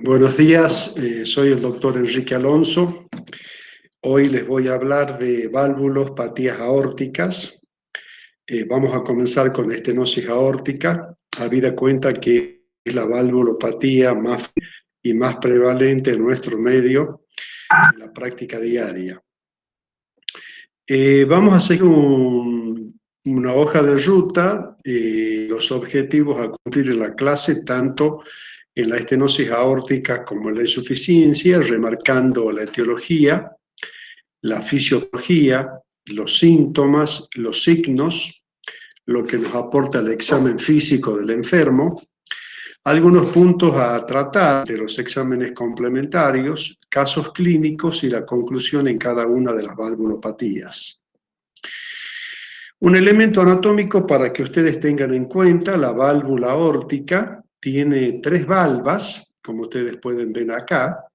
Buenos días, soy el doctor Enrique Alonso. Hoy les voy a hablar de valvulopatías aórticas. Vamos a comenzar con estenosis aórtica, habida cuenta que es la valvulopatía más prevalente en nuestro medio en la práctica diaria. Vamos a seguir una hoja de ruta, los objetivos a cumplir en la clase, tanto en la estenosis aórtica como en la insuficiencia, remarcando la etiología, la fisiología, los síntomas, los signos, lo que nos aporta el examen físico del enfermo, algunos puntos a tratar de los exámenes complementarios, casos clínicos y la conclusión en cada una de las valvulopatías. Un elemento anatómico para que ustedes tengan en cuenta: la válvula aórtica tiene tres valvas, como ustedes pueden ver acá,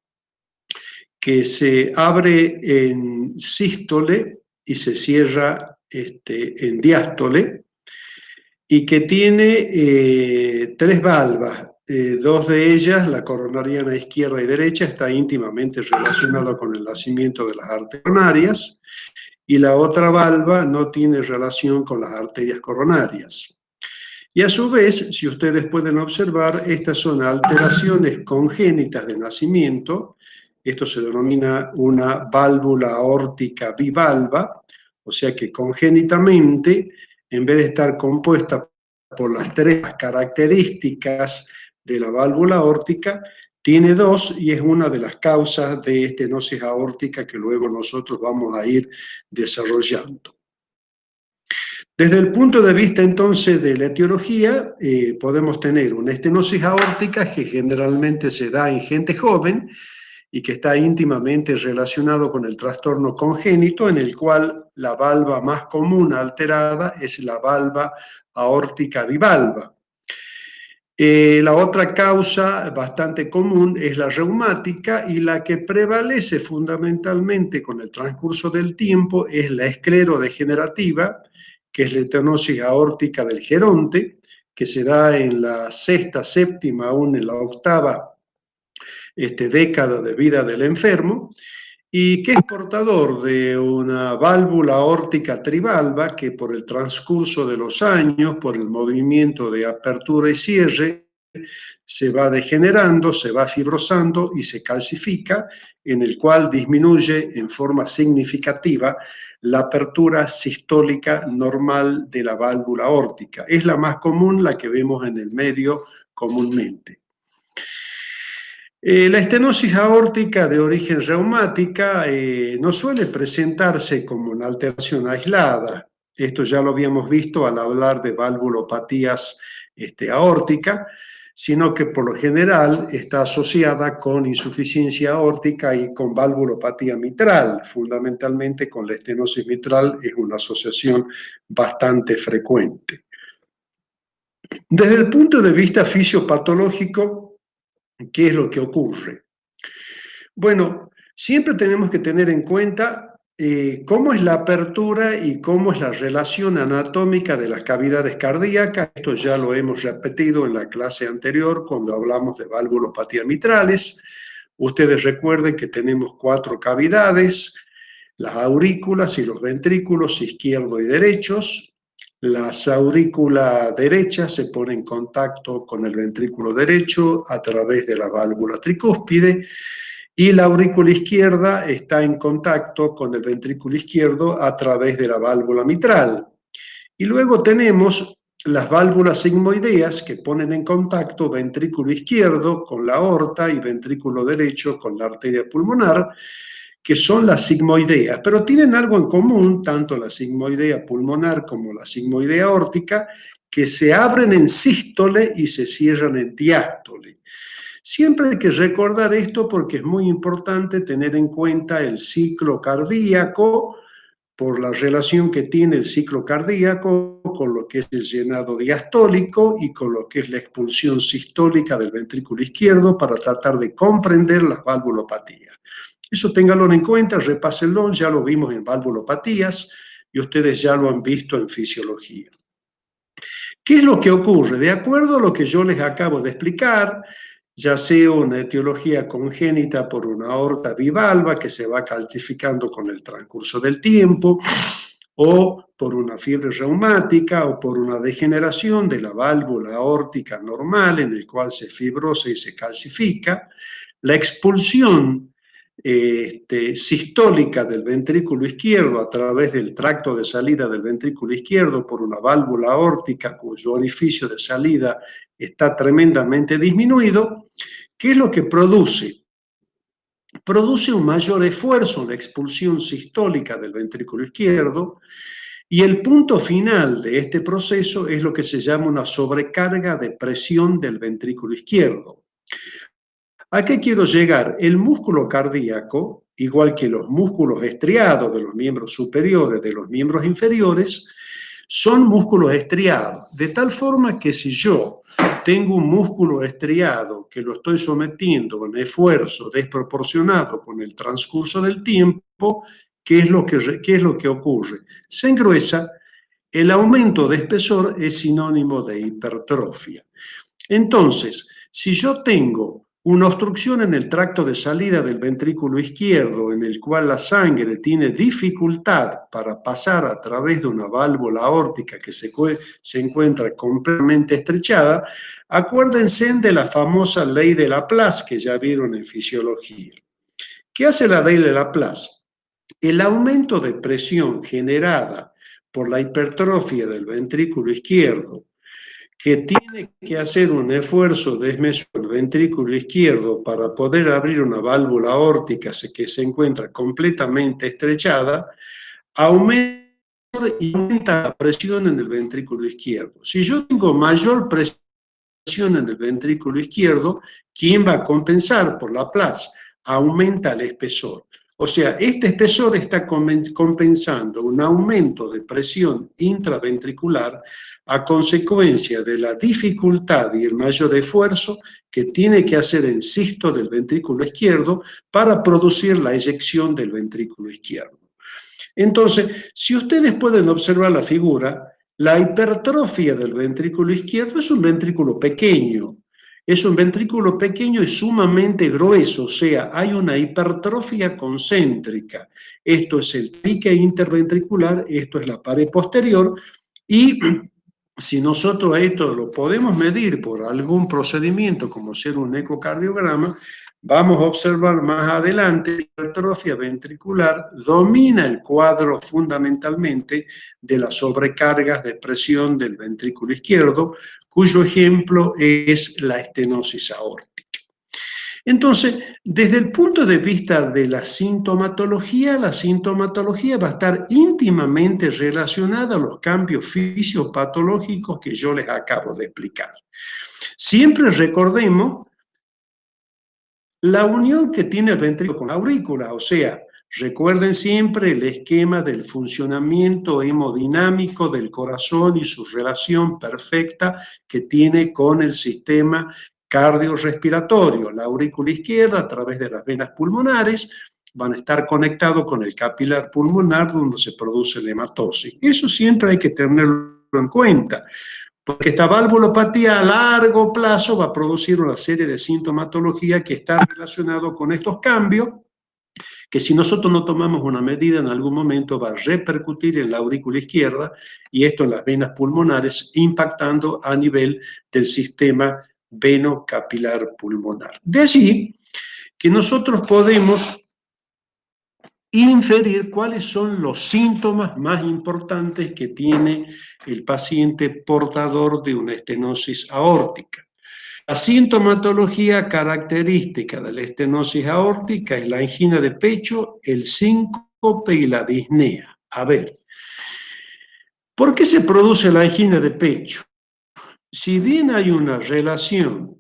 que se abre en sístole y se cierra en diástole, y que tiene tres valvas. Dos de ellas, la coronariana izquierda y derecha, está íntimamente relacionada con el nacimiento de las arterias coronarias, y la otra valva no tiene relación con las arterias coronarias. Y a su vez, si ustedes pueden observar, estas son alteraciones congénitas de nacimiento. Esto se denomina una válvula aórtica bivalva, o sea que congénitamente, en vez de estar compuesta por las tres características de la válvula aórtica, tiene dos, y es una de las causas de estenosis aórtica que luego nosotros vamos a ir desarrollando. Desde el punto de vista entonces de la etiología, podemos tener una estenosis aórtica que generalmente se da en gente joven y que está íntimamente relacionado con el trastorno congénito, en el cual la valva más común alterada es la valva aórtica bivalva. La otra causa bastante común es la reumática, y la que prevalece fundamentalmente con el transcurso del tiempo es la esclerodegenerativa, que es la estenosis aórtica del geronte, que se da en la sexta, séptima, aún en la octava década de vida del enfermo, y que es portador de una válvula aórtica trivalva que, por el transcurso de los años, por el movimiento de apertura y cierre, se va degenerando, se va fibrosando y se calcifica, en el cual disminuye en forma significativa la apertura sistólica normal de la válvula aórtica. Es la más común, la que vemos en el medio comúnmente. La estenosis aórtica de origen reumática no suele presentarse como una alteración aislada. Esto ya lo habíamos visto al hablar de valvulopatías aórticas, sino que por lo general está asociada con insuficiencia aórtica y con valvulopatía mitral. Fundamentalmente con la estenosis mitral es una asociación bastante frecuente. Desde el punto de vista fisiopatológico, ¿qué es lo que ocurre? Bueno, siempre tenemos que tener en cuenta cómo es la apertura y cómo es la relación anatómica de las cavidades cardíacas. Esto ya lo hemos repetido en la clase anterior cuando hablamos de valvulopatías mitrales. Ustedes recuerden que tenemos cuatro cavidades: las aurículas y los ventrículos izquierdo y derechos. La aurícula derecha se pone en contacto con el ventrículo derecho a través de la válvula tricúspide, y la aurícula izquierda está en contacto con el ventrículo izquierdo a través de la válvula mitral. Y luego tenemos las válvulas sigmoideas, que ponen en contacto ventrículo izquierdo con la aorta y ventrículo derecho con la arteria pulmonar, que son las sigmoideas, pero tienen algo en común, tanto la sigmoidea pulmonar como la sigmoidea aórtica, que se abren en sístole y se cierran en diástole. Siempre hay que recordar esto porque es muy importante tener en cuenta el ciclo cardíaco, por la relación que tiene el ciclo cardíaco con lo que es el llenado diastólico y con lo que es la expulsión sistólica del ventrículo izquierdo, para tratar de comprender las valvulopatías. Eso ténganlo en cuenta, repásenlo, ya lo vimos en valvulopatías y ustedes ya lo han visto en fisiología. ¿Qué es lo que ocurre? De acuerdo a lo que yo les acabo de explicar, ya sea una etiología congénita por una aorta bivalva que se va calcificando con el transcurso del tiempo, o por una fiebre reumática, o por una degeneración de la válvula aórtica normal en el cual se fibrosa y se calcifica, la expulsión sistólica del ventrículo izquierdo a través del tracto de salida del ventrículo izquierdo por una válvula aórtica cuyo orificio de salida está tremendamente disminuido, ¿qué es lo que produce? Produce un mayor esfuerzo en la expulsión sistólica del ventrículo izquierdo, y el punto final de este proceso es lo que se llama una sobrecarga de presión del ventrículo izquierdo. ¿A qué quiero llegar? El músculo cardíaco, igual que los músculos estriados de los miembros superiores, de los miembros inferiores, son músculos estriados, de tal forma que si yo tengo un músculo estriado que lo estoy sometiendo a un esfuerzo desproporcionado con el transcurso del tiempo, ¿qué es lo que ocurre? Se engruesa. El aumento de espesor es sinónimo de hipertrofia. Entonces, si yo tengo una obstrucción en el tracto de salida del ventrículo izquierdo, en el cual la sangre tiene dificultad para pasar a través de una válvula aórtica que se encuentra completamente estrechada, acuérdense de la famosa ley de Laplace que ya vieron en fisiología. ¿Qué hace la ley de Laplace? El aumento de presión generada por la hipertrofia del ventrículo izquierdo, que tiene que hacer un esfuerzo desmesuro del ventrículo izquierdo para poder abrir una válvula aórtica que se encuentra completamente estrechada, aumenta la presión en el ventrículo izquierdo. Si yo tengo mayor presión en el ventrículo izquierdo, ¿quién va a compensar por Laplace? Aumenta el espesor. O sea, este espesor está compensando un aumento de presión intraventricular a consecuencia de la dificultad y el mayor esfuerzo que tiene que hacer el cisto del ventrículo izquierdo para producir la eyección del ventrículo izquierdo. Entonces, si ustedes pueden observar la figura, la hipertrofia del ventrículo izquierdo es un ventrículo pequeño. Es un ventrículo pequeño y sumamente grueso, o sea, hay una hipertrofia concéntrica. Esto es el pique interventricular, esto es la pared posterior, y si nosotros esto lo podemos medir por algún procedimiento, como ser un ecocardiograma, vamos a observar más adelante que la hipertrofia ventricular domina el cuadro fundamentalmente de las sobrecargas de presión del ventrículo izquierdo, cuyo ejemplo es la estenosis aórtica. Entonces, desde el punto de vista de la sintomatología va a estar íntimamente relacionada a los cambios fisiopatológicos que yo les acabo de explicar. Siempre recordemos la unión que tiene el ventrículo con la aurícula, o sea, recuerden siempre el esquema del funcionamiento hemodinámico del corazón y su relación perfecta que tiene con el sistema cardiorrespiratorio. La aurícula izquierda, a través de las venas pulmonares, van a estar conectados con el capilar pulmonar donde se produce la hematosis. Eso siempre hay que tenerlo en cuenta, porque esta valvulopatía a largo plazo va a producir una serie de sintomatología que está relacionado con estos cambios, que si nosotros no tomamos una medida en algún momento va a repercutir en la aurícula izquierda y esto en las venas pulmonares, impactando a nivel del sistema veno-capilar pulmonar. De allí que nosotros podemos inferir cuáles son los síntomas más importantes que tiene el paciente portador de una estenosis aórtica. La sintomatología característica de la estenosis aórtica es la angina de pecho, el síncope y la disnea. A ver, ¿por qué se produce la angina de pecho? Si bien hay una relación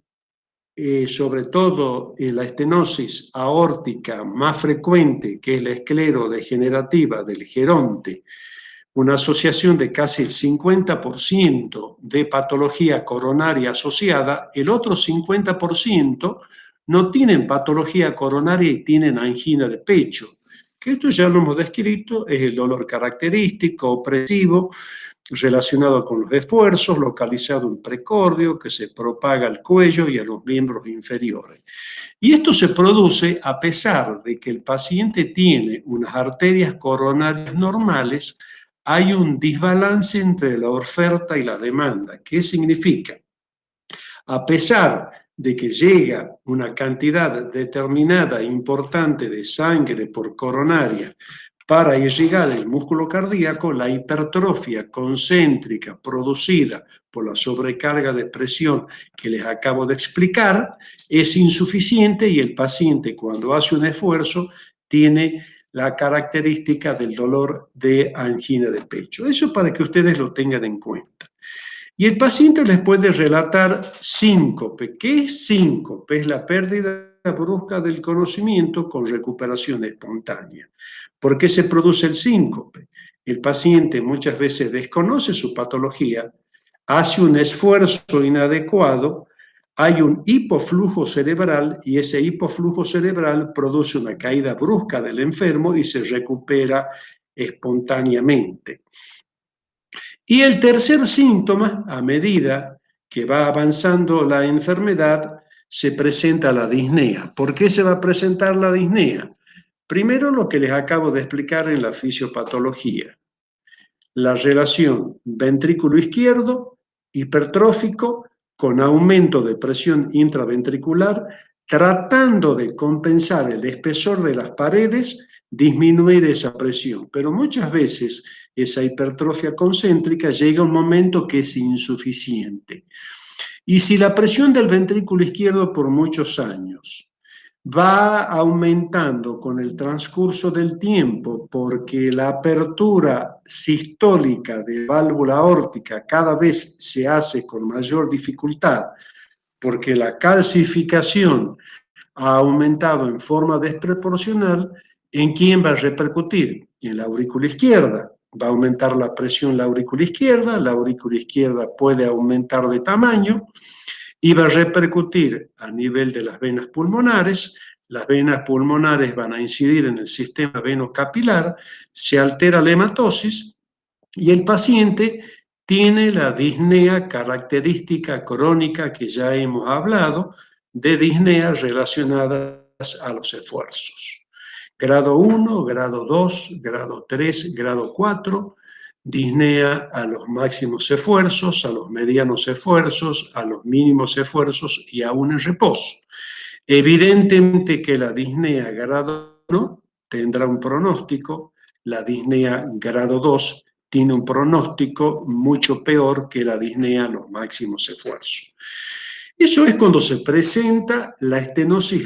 sobre todo en la estenosis aórtica más frecuente, que es la esclerodegenerativa del geronte, una asociación de casi el 50% de patología coronaria asociada, el otro 50% no tienen patología coronaria y tienen angina de pecho, que esto ya lo hemos descrito, es el dolor característico, opresivo, relacionado con los esfuerzos, localizado en precordio, que se propaga al cuello y a los miembros inferiores. Y esto se produce a pesar de que el paciente tiene unas arterias coronarias normales, hay un desbalance entre la oferta y la demanda. ¿Qué significa? A pesar de que llega una cantidad determinada, importante de sangre por coronaria para irrigar el músculo cardíaco, la hipertrofia concéntrica producida por la sobrecarga de presión que les acabo de explicar es insuficiente y el paciente cuando hace un esfuerzo tiene la característica del dolor de angina de pecho. Eso para que ustedes lo tengan en cuenta. Y el paciente les puede relatar síncope. ¿Qué es síncope? Es la pérdida brusca del conocimiento con recuperación espontánea. ¿Por qué se produce el síncope? El paciente muchas veces desconoce su patología, hace un esfuerzo inadecuado, hay un hipoflujo cerebral y ese hipoflujo cerebral produce una caída brusca del enfermo y se recupera espontáneamente. Y el tercer síntoma, a medida que va avanzando la enfermedad, se presenta la disnea. ¿Por qué se va a presentar la disnea? Primero, lo que les acabo de explicar en la fisiopatología. La relación ventrículo izquierdo, hipertrófico, con aumento de presión intraventricular, tratando de compensar el espesor de las paredes, disminuir esa presión. Pero muchas veces esa hipertrofia concéntrica llega a un momento que es insuficiente. Y si la presión del ventrículo izquierdo por muchos años va aumentando con el transcurso del tiempo porque la apertura sistólica de válvula aórtica cada vez se hace con mayor dificultad, porque la calcificación ha aumentado en forma desproporcional, ¿en quién va a repercutir? En la aurícula izquierda. Va a aumentar la presión la aurícula izquierda puede aumentar de tamaño y va a repercutir a nivel de las venas pulmonares. Las venas pulmonares van a incidir en el sistema venocapilar, se altera la hematosis y el paciente tiene la disnea característica crónica que ya hemos hablado, de disneas relacionadas a los esfuerzos. Grado 1, grado 2, grado 3, grado 4, disnea a los máximos esfuerzos, a los medianos esfuerzos, a los mínimos esfuerzos y aún en reposo. Evidentemente que la disnea grado 1 tendrá un pronóstico, la disnea grado 2 tiene un pronóstico mucho peor que la disnea a los máximos esfuerzos. Eso es cuando se presenta la estenosis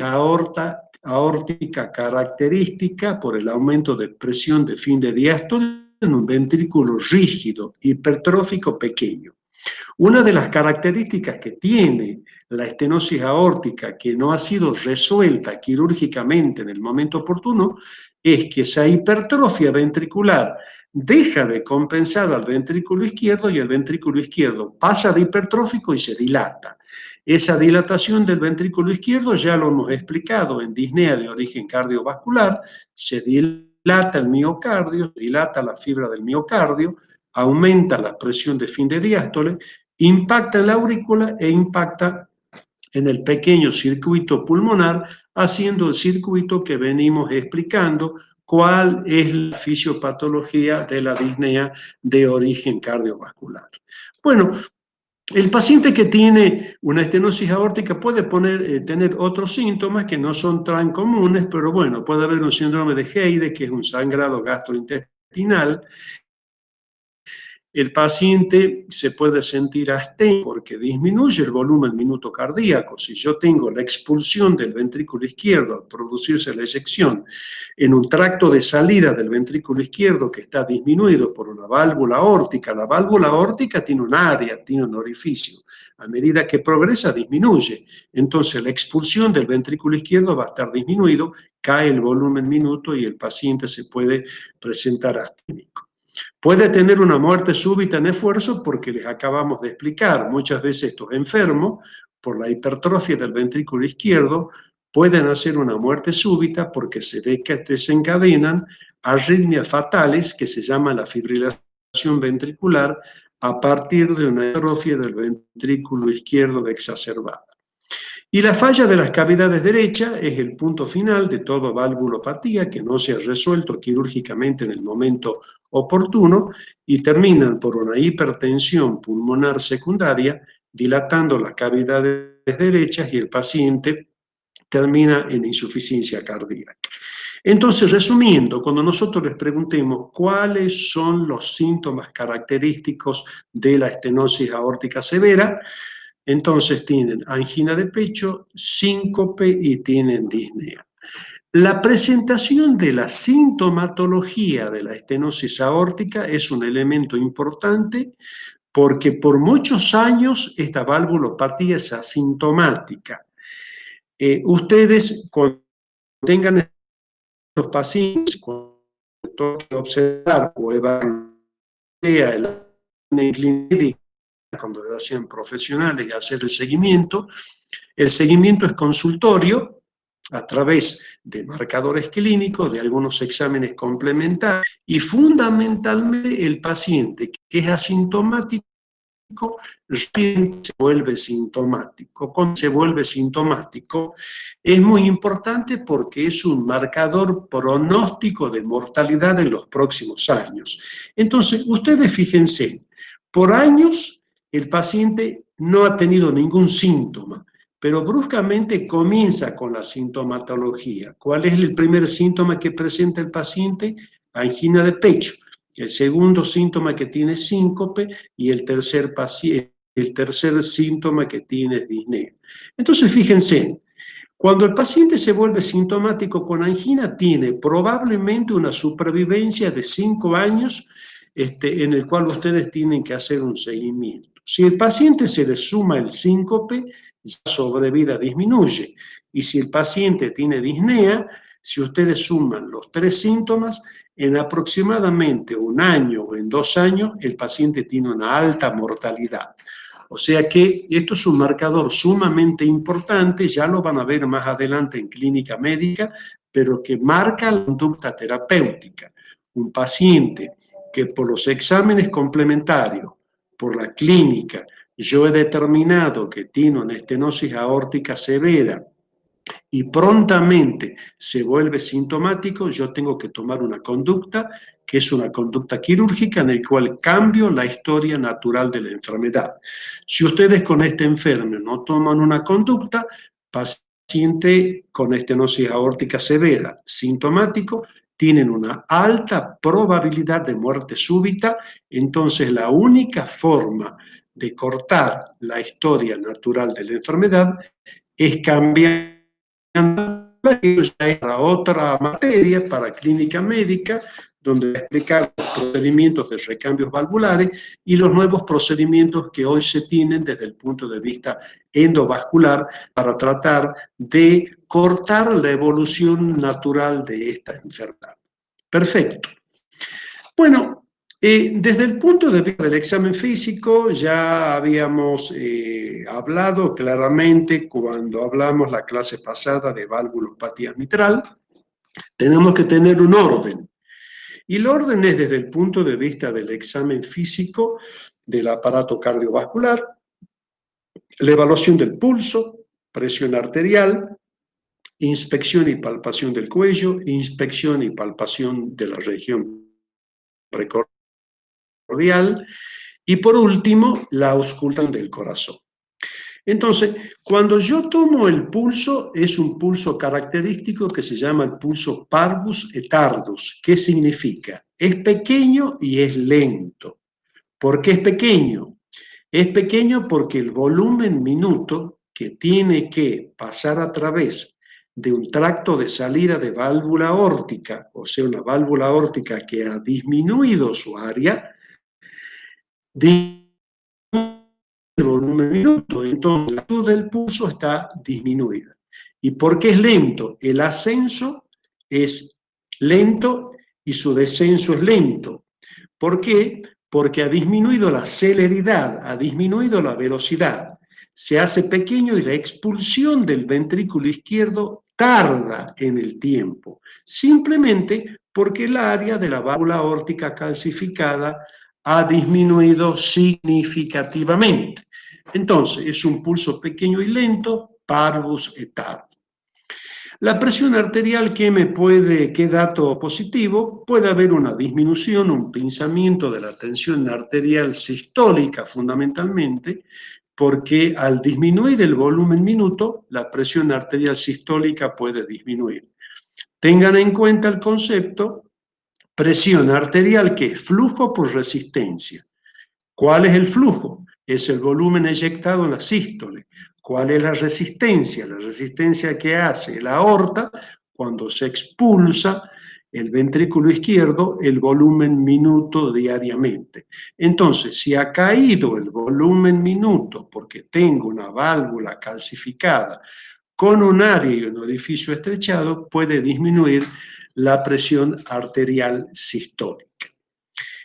aórtica característica por el aumento de presión de fin de diástole en un ventrículo rígido, hipertrófico pequeño. Una de las características que tiene la estenosis aórtica que no ha sido resuelta quirúrgicamente en el momento oportuno es que esa hipertrofia ventricular deja de compensar al ventrículo izquierdo y el ventrículo izquierdo pasa de hipertrófico y se dilata. Esa dilatación del ventrículo izquierdo ya lo hemos explicado en disnea de origen cardiovascular, se dilata el miocardio, se dilata la fibra del miocardio, aumenta la presión de fin de diástole, impacta en la aurícula e impacta en el pequeño circuito pulmonar, haciendo el circuito que venimos explicando, cuál es la fisiopatología de la disnea de origen cardiovascular. Bueno, el paciente que tiene una estenosis aórtica puede tener otros síntomas que no son tan comunes, pero bueno, puede haber un síndrome de Heyde, que es un sangrado gastrointestinal. El paciente se puede sentir asténico porque disminuye el volumen minuto cardíaco. Si yo tengo la expulsión del ventrículo izquierdo al producirse la eyección en un tracto de salida del ventrículo izquierdo que está disminuido por una válvula aórtica, la válvula aórtica tiene un área, tiene un orificio. A medida que progresa, disminuye. Entonces, la expulsión del ventrículo izquierdo va a estar disminuido, cae el volumen minuto y el paciente se puede presentar asténico. Puede tener una muerte súbita en esfuerzo porque les acabamos de explicar, muchas veces estos enfermos, por la hipertrofia del ventrículo izquierdo, pueden hacer una muerte súbita porque se desencadenan arritmias fatales que se llaman la fibrilación ventricular a partir de una atrofia del ventrículo izquierdo exacerbada. Y la falla de las cavidades derechas es el punto final de toda valvulopatía que no se ha resuelto quirúrgicamente en el momento oportuno y terminan por una hipertensión pulmonar secundaria, dilatando las cavidades derechas y el paciente termina en insuficiencia cardíaca. Entonces, resumiendo, cuando nosotros les preguntemos cuáles son los síntomas característicos de la estenosis aórtica severa, entonces tienen angina de pecho, síncope y tienen disnea. La presentación de la sintomatología de la estenosis aórtica es un elemento importante porque por muchos años esta valvulopatía es asintomática. Ustedes cuando tengan los pacientes, cuando toque observar o evaluar la clínica, cuando lo hacen profesionales y hacer el seguimiento es consultorio a través de marcadores clínicos, de algunos exámenes complementarios y fundamentalmente el paciente que es asintomático se vuelve sintomático. Cuando se vuelve sintomático es muy importante porque es un marcador pronóstico de mortalidad en los próximos años. Entonces, ustedes fíjense, por años el paciente no ha tenido ningún síntoma, pero bruscamente comienza con la sintomatología. ¿Cuál es el primer síntoma que presenta el paciente? Angina de pecho. El segundo síntoma que tiene es síncope y el tercer síntoma que tiene es disnea. Entonces, fíjense, cuando el paciente se vuelve sintomático con angina, tiene probablemente una supervivencia de 5 años en el cual ustedes tienen que hacer un seguimiento. Si el paciente se le suma el síncope, la sobrevida disminuye. Y si el paciente tiene disnea, si ustedes suman los 3 síntomas, en aproximadamente 1 año o en 2 años, el paciente tiene una alta mortalidad. O sea que esto es un marcador sumamente importante, ya lo van a ver más adelante en clínica médica, pero que marca la conducta terapéutica. Un paciente que por los exámenes complementarios, por la clínica, yo he determinado que tiene una estenosis aórtica severa y prontamente se vuelve sintomático, yo tengo que tomar una conducta que es una conducta quirúrgica en la cual cambio la historia natural de la enfermedad. Si ustedes con este enfermo no toman una conducta, paciente con estenosis aórtica severa, sintomático, tienen una alta probabilidad de muerte súbita, entonces la única forma de cortar la historia natural de la enfermedad es cambiar para otra materia, para clínica médica, donde explicar los procedimientos de recambios valvulares y los nuevos procedimientos que hoy se tienen desde el punto de vista endovascular para tratar de cortar la evolución natural de esta enfermedad. Perfecto. Bueno, desde el punto de vista del examen físico, ya habíamos hablado claramente cuando hablamos la clase pasada de valvulopatía mitral. Tenemos que tener un orden. Y el orden es desde el punto de vista del examen físico del aparato cardiovascular, la evaluación del pulso, presión arterial, inspección y palpación del cuello, inspección y palpación de la región precordial, y por último, la auscultación del corazón. Entonces, cuando yo tomo el pulso, es un pulso característico que se llama el pulso parvus et tardus. ¿Qué significa? Es pequeño y es lento. ¿Por qué es pequeño? Es pequeño porque el volumen minuto que tiene que pasar a través de un tracto de salida de válvula aórtica, o sea, una válvula aórtica que ha disminuido su área, el volumen minuto, entonces la amplitud del pulso está disminuida. ¿Y por qué es lento? El ascenso es lento y su descenso es lento. ¿Por qué? Porque ha disminuido la celeridad, ha disminuido la velocidad. Se hace pequeño y la expulsión del ventrículo izquierdo tarda en el tiempo, simplemente porque el área de la válvula aórtica calcificada ha disminuido significativamente. Entonces, es un pulso pequeño y lento, parvus et tardo. La presión arterial, ¿qué dato positivo? Puede haber una disminución, un pinzamiento de la tensión arterial sistólica fundamentalmente, porque al disminuir el volumen minuto, la presión arterial sistólica puede disminuir. Tengan en cuenta el concepto presión arterial, que es flujo por resistencia. ¿Cuál es el flujo? Es el volumen eyectado en la sístole. ¿Cuál es la resistencia? La resistencia que hace la aorta cuando se expulsa el ventrículo izquierdo, el volumen minuto diariamente. Entonces, si ha caído el volumen minuto porque tengo una válvula calcificada con un área y un orificio estrechado, puede disminuir la presión arterial sistólica.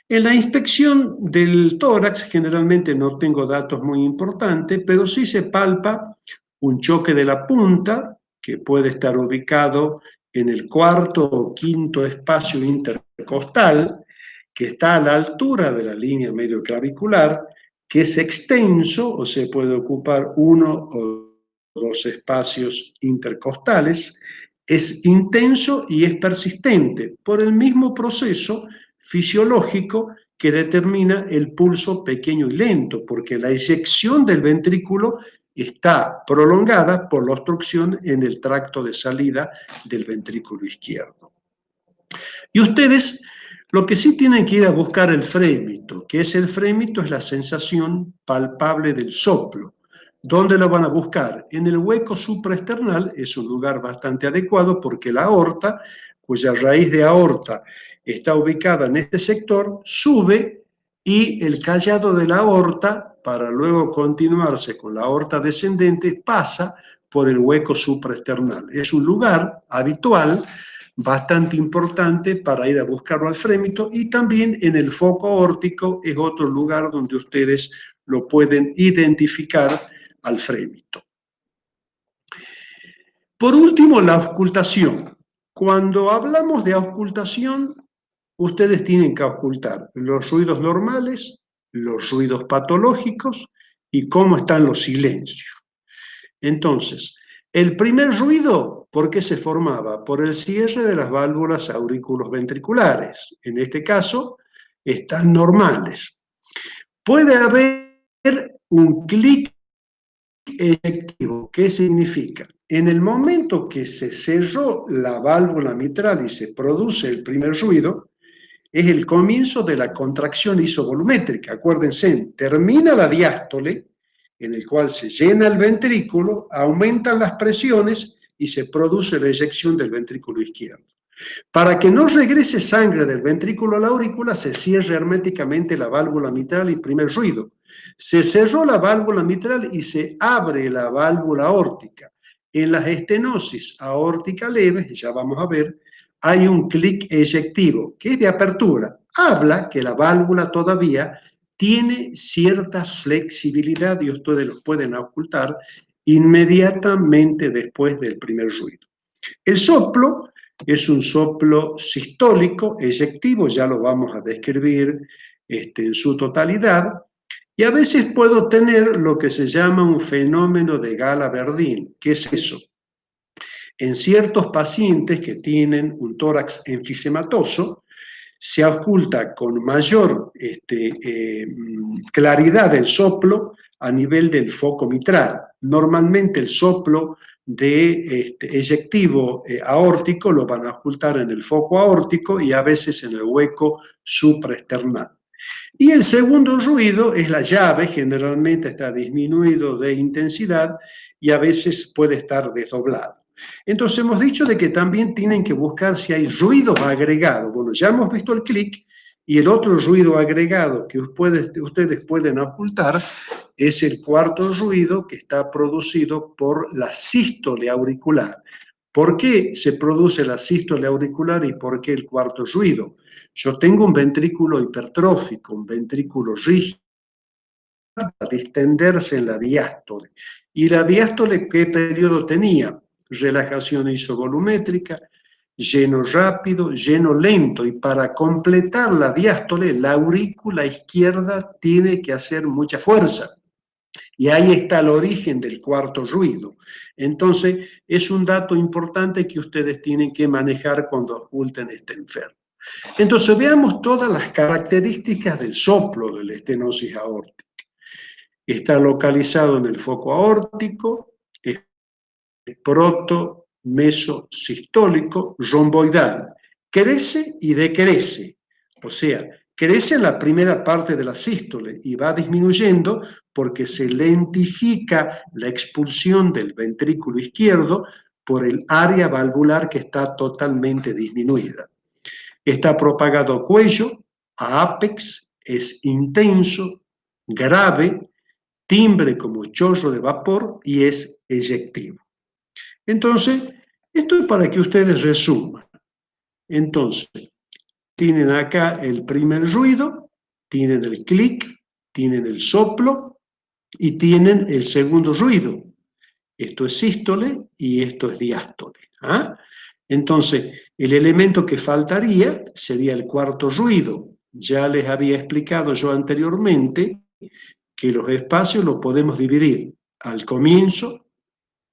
En la inspección del tórax, generalmente no tengo datos muy importantes, pero sí se palpa un choque de la punta, que puede estar ubicado en el cuarto o quinto espacio intercostal, que está a la altura de la línea medioclavicular, que es extenso o se puede ocupar uno o dos espacios intercostales, es intenso y es persistente por el mismo proceso fisiológico que determina el pulso pequeño y lento, porque la eyección del ventrículo está prolongada por la obstrucción en el tracto de salida del ventrículo izquierdo. Y ustedes lo que sí tienen que ir a buscar el frémito, que es el frémito, es la sensación palpable del soplo. ¿Dónde lo van a buscar? En el hueco supraesternal, es un lugar bastante adecuado porque la aorta, cuya raíz de aorta está ubicada en este sector, sube y el callado de la aorta, para luego continuarse con la aorta descendente, pasa por el hueco supraesternal. Es un lugar habitual bastante importante para ir a buscarlo al frémito, y también en el foco aórtico es otro lugar donde ustedes lo pueden identificar al frémito. Por último, la auscultación. Cuando hablamos de auscultación, ustedes tienen que auscultar los ruidos normales, los ruidos patológicos y cómo están los silencios. Entonces, el primer ruido, ¿por qué se formaba? Por el cierre de las válvulas auriculoventriculares. En este caso, están normales. Puede haber un clic eyectivo. ¿Qué significa? En el momento que se cerró la válvula mitral y se produce el primer ruido, es el comienzo de la contracción isovolumétrica. Acuérdense, termina la diástole, en el cual se llena el ventrículo, aumentan las presiones y se produce la eyección del ventrículo izquierdo. Para que no regrese sangre del ventrículo a la aurícula, se cierra herméticamente la válvula mitral y primer ruido. Se cerró la válvula mitral y se abre la válvula aórtica. En las estenosis aórtica leves, ya vamos a ver, hay un clic eyectivo, que es de apertura. Habla que la válvula todavía tiene cierta flexibilidad y ustedes lo pueden ocultar inmediatamente después del primer ruido. El soplo es un soplo sistólico, eyectivo, ya lo vamos a describir en su totalidad, y a veces puedo tener lo que se llama un fenómeno de Gala-Verdín. ¿Qué es eso? En ciertos pacientes que tienen un tórax enfisematoso, se ausculta con mayor claridad el soplo a nivel del foco mitral. Normalmente el soplo de eyectivo aórtico lo van a auscultar en el foco aórtico y a veces en el hueco supraesternal. Y el segundo ruido es la llave, generalmente está disminuido de intensidad y a veces puede estar desdoblado. Entonces hemos dicho de que también tienen que buscar si hay ruido agregado. Bueno, ya hemos visto el clic, y el otro ruido agregado que ustedes pueden ocultar es el cuarto ruido, que está producido por la sístole auricular. ¿Por qué se produce la sístole auricular y por qué el cuarto ruido? Yo tengo un ventrículo hipertrófico, un ventrículo rígido, para distenderse en la diástole. ¿Y la diástole qué periodo tenía? Relajación isovolumétrica, lleno rápido, lleno lento, y para completar la diástole, la aurícula izquierda tiene que hacer mucha fuerza. Y ahí está el origen del cuarto ruido. Entonces, es un dato importante que ustedes tienen que manejar cuando oculten este enfermo. Entonces, veamos todas las características del soplo de la estenosis aórtica. Está localizado en el foco aórtico, es proto-mesosistólico, romboidal. Crece y decrece, o sea, crece en la primera parte de la sístole y va disminuyendo porque se lentifica la expulsión del ventrículo izquierdo por el área valvular que está totalmente disminuida. Está propagado cuello, a ápex, es intenso, grave, timbre como chorro de vapor y es eyectivo. Entonces, esto es para que ustedes resuman. Entonces, tienen acá el primer ruido, tienen el clic, tienen el soplo y tienen el segundo ruido. Esto es sístole y esto es diástole. ¿Ah? Entonces, el elemento que faltaría sería el cuarto ruido. Ya les había explicado yo anteriormente que los espacios los podemos dividir al comienzo,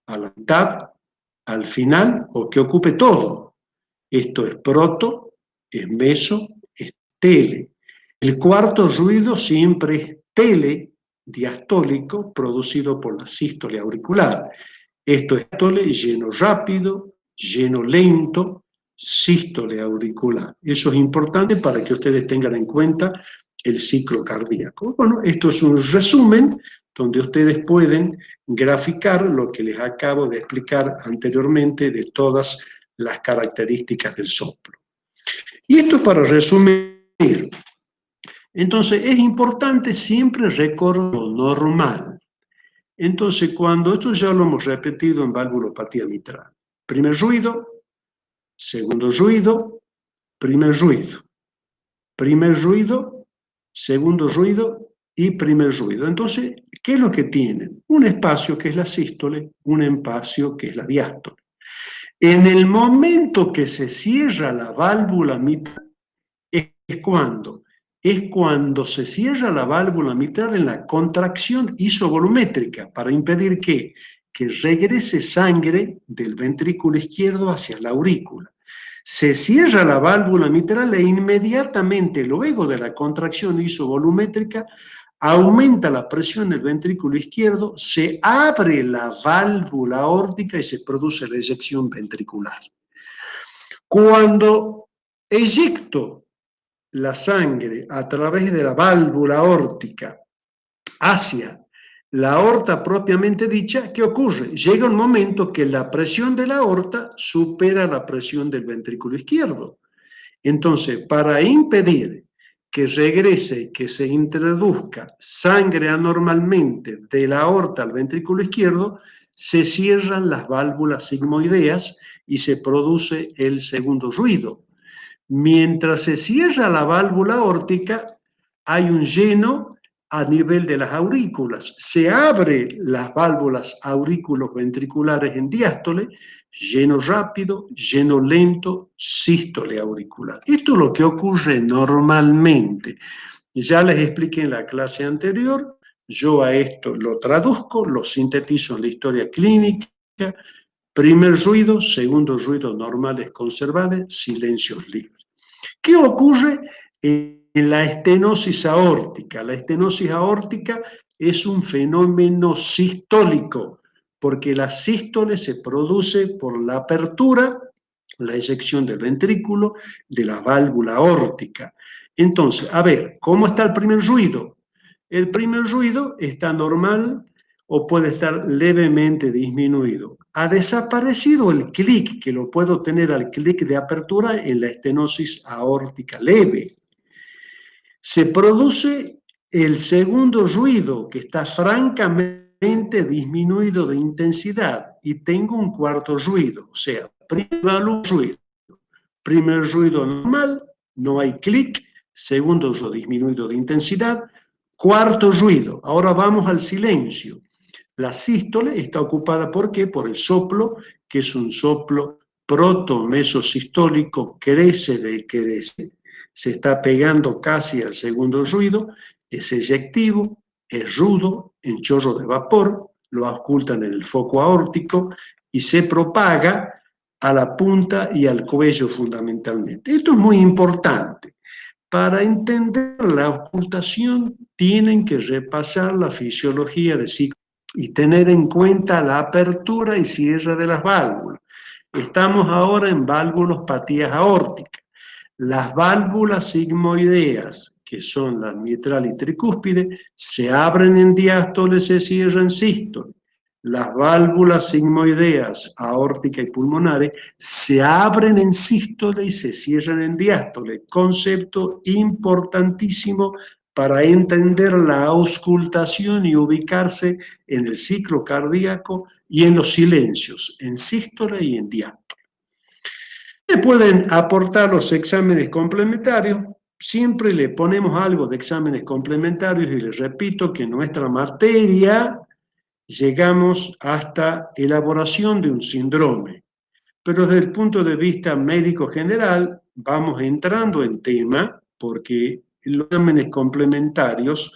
a la mitad, al final o que ocupe todo. Esto es proto, es meso, es tele. El cuarto ruido siempre es tele diastólico producido por la sístole auricular. Esto es sístole lleno rápido, lleno lento, sístole auricular. Eso es importante para que ustedes tengan en cuenta el ciclo cardíaco. Bueno, esto es un resumen donde ustedes pueden graficar lo que les acabo de explicar anteriormente de todas las características del soplo. Y esto es para resumir. Entonces, es importante siempre recordar lo normal. Entonces, cuando esto ya lo hemos repetido en valvulopatía mitral, primer ruido, segundo ruido, primer ruido, primer ruido, segundo ruido y primer ruido. Entonces, ¿qué es lo que tienen? Un espacio que es la sístole, un espacio que es la diástole. En el momento que se cierra la válvula mitral, es cuando se cierra la válvula mitral en la contracción isovolumétrica para impedir que regrese sangre del ventrículo izquierdo hacia la aurícula. Se cierra la válvula mitral e inmediatamente luego de la contracción isovolumétrica aumenta la presión del ventrículo izquierdo, se abre la válvula aórtica y se produce la eyección ventricular. Cuando eyecto la sangre a través de la válvula aórtica hacia la aorta propiamente dicha, ¿qué ocurre? Llega un momento que la presión de la aorta supera la presión del ventrículo izquierdo. Entonces, para impedir que regrese, que se introduzca sangre anormalmente de la aorta al ventrículo izquierdo, se cierran las válvulas sigmoideas y se produce el segundo ruido. Mientras se cierra la válvula aórtica, hay un lleno a nivel de las aurículas. Se abre las válvulas aurículo-ventriculares en diástole, lleno rápido, lleno lento, sístole auricular. Esto es lo que ocurre normalmente. Ya les expliqué en la clase anterior, yo a esto lo traduzco, lo sintetizo en la historia clínica. Primer ruido, segundo ruido normales conservados, silencios libres. ¿Qué ocurre en la estenosis aórtica? La estenosis aórtica es un fenómeno sistólico, porque la sístole se produce por la apertura, la eyección del ventrículo, de la válvula aórtica. Entonces, a ver, ¿cómo está el primer ruido? El primer ruido está normal o puede estar levemente disminuido. Ha desaparecido el clic, que lo puedo tener al clic de apertura en la estenosis aórtica leve. Se produce el segundo ruido, que está francamente disminuido de intensidad, y tengo un cuarto ruido, o sea, primer ruido normal, no hay clic, segundo ruido disminuido de intensidad, cuarto ruido. Ahora vamos al silencio. La sístole está ocupada, ¿por qué? Por el soplo, que es un soplo protomesosistólico crece, decrece, se está pegando casi al segundo ruido, es eyectivo, es rudo, en chorro de vapor, lo ocultan en el foco aórtico y se propaga a la punta y al cuello fundamentalmente. Esto es muy importante. Para entender la ocultación tienen que repasar la fisiología de ciclo y tener en cuenta la apertura y cierre de las válvulas. Estamos ahora en valvulopatías aórticas. Las válvulas sigmoideas, que son la mitral y tricúspide, se abren en diástole, se cierran en sístole. Las válvulas sigmoideas, aórticas y pulmonares, se abren en sístole y se cierran en diástole. Concepto importantísimo para entender la auscultación y ubicarse en el ciclo cardíaco y en los silencios, en sístole y en diástole. Le pueden aportar los exámenes complementarios. Siempre le ponemos algo de exámenes complementarios y les repito que en nuestra materia llegamos hasta elaboración de un síndrome. Pero desde el punto de vista médico general, vamos entrando en tema porque los exámenes complementarios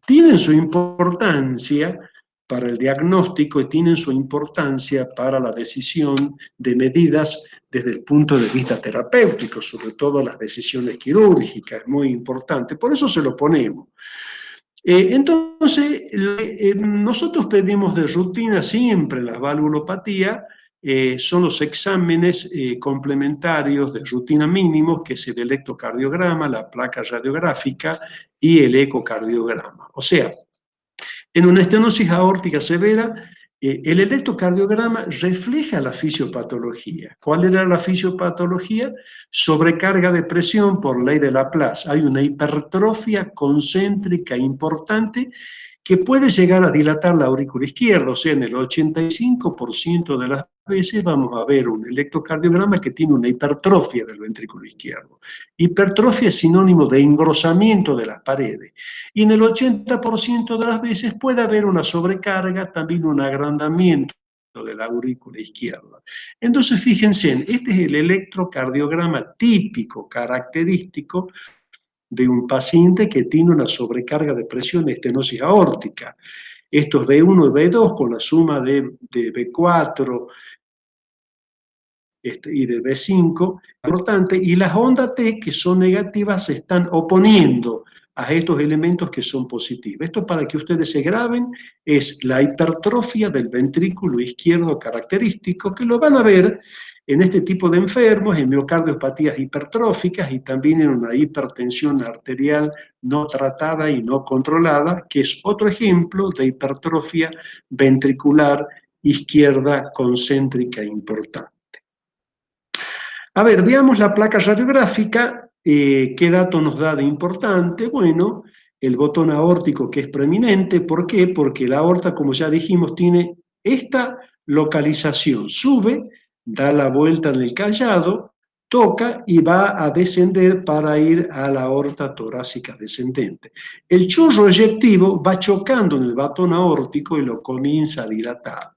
tienen su importancia para el diagnóstico y tienen su importancia para la decisión de medidas desde el punto de vista terapéutico, sobre todo las decisiones quirúrgicas, es muy importante. Por eso se lo ponemos. Entonces, nosotros pedimos de rutina siempre las valvulopatías, son los exámenes complementarios de rutina mínimos, que es el electrocardiograma, la placa radiográfica y el ecocardiograma. O sea, en una estenosis aórtica severa, el electrocardiograma refleja la fisiopatología. ¿Cuál era la fisiopatología? Sobrecarga de presión por ley de Laplace. Hay una hipertrofia concéntrica importante que puede llegar a dilatar la aurícula izquierda, o sea, en el 85% de las veces vamos a ver un electrocardiograma que tiene una hipertrofia del ventrículo izquierdo. Hipertrofia es sinónimo de engrosamiento de las paredes. Y en el 80% de las veces puede haber una sobrecarga, también un agrandamiento de la aurícula izquierda. Entonces, fíjense, este es el electrocardiograma típico, característico de un paciente que tiene una sobrecarga de presión de estenosis aórtica. Estos B1 y B2 con la suma de B4 y de B5, importante, y las ondas T que son negativas se están oponiendo a estos elementos que son positivos. Esto para que ustedes se graben es la hipertrofia del ventrículo izquierdo característico, que lo van a ver en este tipo de enfermos, en miocardiopatías hipertróficas y también en una hipertensión arterial no tratada y no controlada, que es otro ejemplo de hipertrofia ventricular izquierda concéntrica importante. A ver, veamos la placa radiográfica. ¿Qué dato nos da de importante? Bueno, el botón aórtico que es preeminente. ¿Por qué? Porque la aorta, como ya dijimos, tiene esta localización. Sube, da la vuelta en el callado, toca y va a descender para ir a la aorta torácica descendente. El chorro eyectivo va chocando en el botón aórtico y lo comienza a dilatar.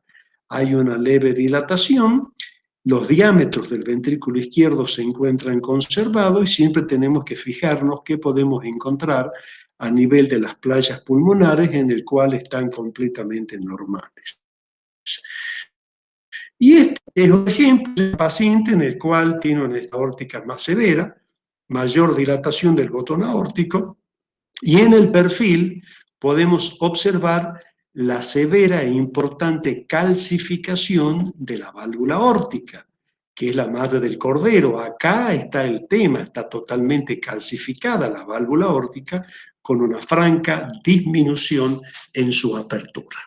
Hay una leve dilatación. Los diámetros del ventrículo izquierdo se encuentran conservados y siempre tenemos que fijarnos qué podemos encontrar a nivel de las playas pulmonares en el cual están completamente normales. Y este es un ejemplo de un paciente en el cual tiene una aórtica más severa, mayor dilatación del botón aórtico, y en el perfil podemos observar la severa e importante calcificación de la válvula aórtica, que es la madre del cordero. Acá está el tema, está totalmente calcificada la válvula aórtica con una franca disminución en su apertura.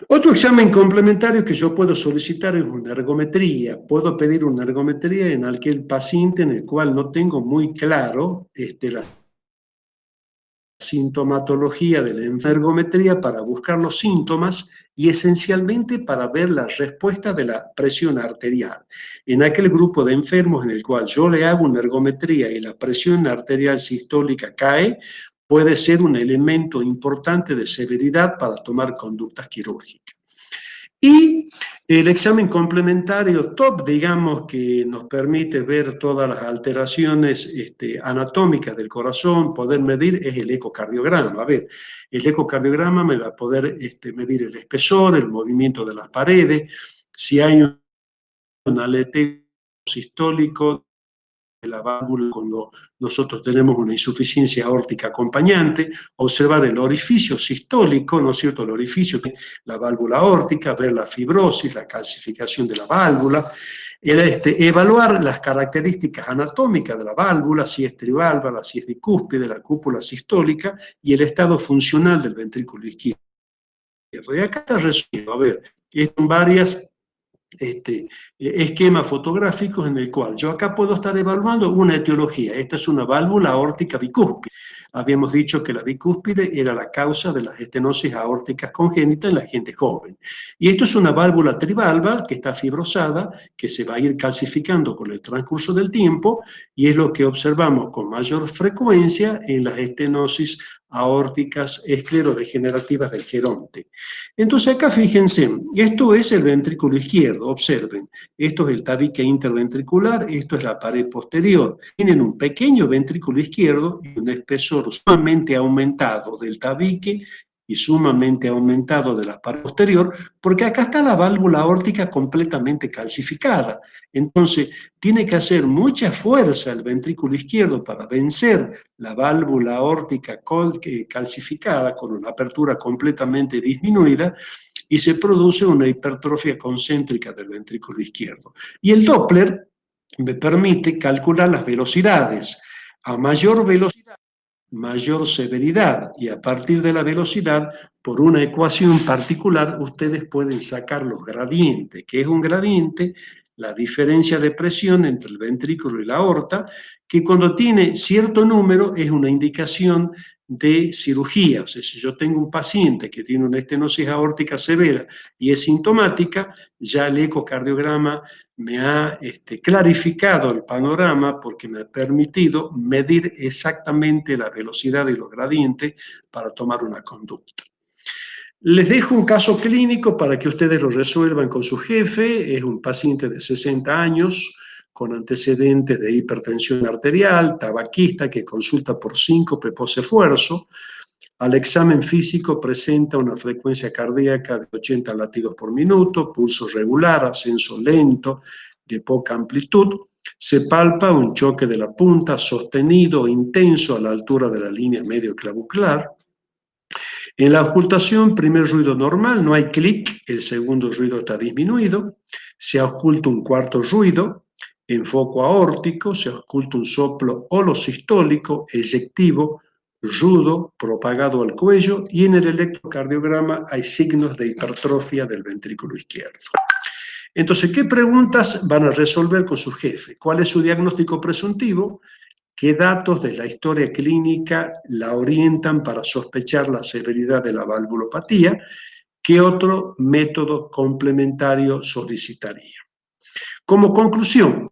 Otro examen complementario que yo puedo solicitar es una ergometría. Puedo pedir una ergometría en aquel paciente en el cual no tengo muy claro la sintomatología de la ergometría para buscar los síntomas y esencialmente para ver la respuesta de la presión arterial. En aquel grupo de enfermos en el cual yo le hago una ergometría y la presión arterial sistólica cae, puede ser un elemento importante de severidad para tomar conductas quirúrgicas. Y el examen complementario top, digamos, que nos permite ver todas las alteraciones anatómicas del corazón, poder medir, es el ecocardiograma. A ver, el ecocardiograma me va a poder medir el espesor, el movimiento de las paredes, si hay un aleteo sistólico de la válvula cuando nosotros tenemos una insuficiencia aórtica acompañante, observar el orificio sistólico, ¿no es cierto?, el orificio, la válvula aórtica, ver la fibrosis, la calcificación de la válvula, evaluar las características anatómicas de la válvula, si es triválvula, si es bicúspide, la cúpula sistólica y el estado funcional del ventrículo izquierdo. Y acá está resumido, a ver, son varias esquemas fotográficos en el cual yo acá puedo estar evaluando una etiología. Esta es una válvula aórtica bicúspide. Habíamos dicho que la bicúspide era la causa de las estenosis aórticas congénitas en la gente joven. Y esto es una válvula trivalva que está fibrosada, que se va a ir calcificando con el transcurso del tiempo, y es lo que observamos con mayor frecuencia en las estenosis aórticas esclerodegenerativas del geronte. Entonces acá fíjense, esto es el ventrículo izquierdo, observen, esto es el tabique interventricular, esto es la pared posterior. Tienen un pequeño ventrículo izquierdo y un espesor sumamente aumentado del tabique y sumamente aumentado de la pared posterior, porque acá está la válvula aórtica completamente calcificada. Entonces, tiene que hacer mucha fuerza el ventrículo izquierdo para vencer la válvula aórtica calcificada con una apertura completamente disminuida y se produce una hipertrofia concéntrica del ventrículo izquierdo. Y el Doppler me permite calcular las velocidades. A mayor velocidad, mayor severidad, y a partir de la velocidad, por una ecuación particular, ustedes pueden sacar los gradientes. ¿Qué es un gradiente? La diferencia de presión entre el ventrículo y la aorta, que cuando tiene cierto número es una indicación de cirugía. O sea, si yo tengo un paciente que tiene una estenosis aórtica severa y es sintomática, ya el ecocardiograma me ha clarificado el panorama porque me ha permitido medir exactamente la velocidad y los gradientes para tomar una conducta. Les dejo un caso clínico para que ustedes lo resuelvan con su jefe. Es un paciente de 60 años con antecedentes de hipertensión arterial, tabaquista, que consulta por síncope post-esfuerzo. Al examen físico presenta una frecuencia cardíaca de 80 latidos por minuto, pulso regular, ascenso lento, de poca amplitud. Se palpa un choque de la punta sostenido e intenso a la altura de la línea medio clavicular. En la ocultación, primer ruido normal, no hay clic, el segundo ruido está disminuido. Se oculta un cuarto ruido. En foco aórtico se oculta un soplo holosistólico, eyectivo, rudo, propagado al cuello, y en el electrocardiograma hay signos de hipertrofia del ventrículo izquierdo. Entonces, ¿qué preguntas van a resolver con su jefe? ¿Cuál es su diagnóstico presuntivo? ¿Qué datos de la historia clínica la orientan para sospechar la severidad de la valvulopatía? ¿Qué otro método complementario solicitaría? Como conclusión,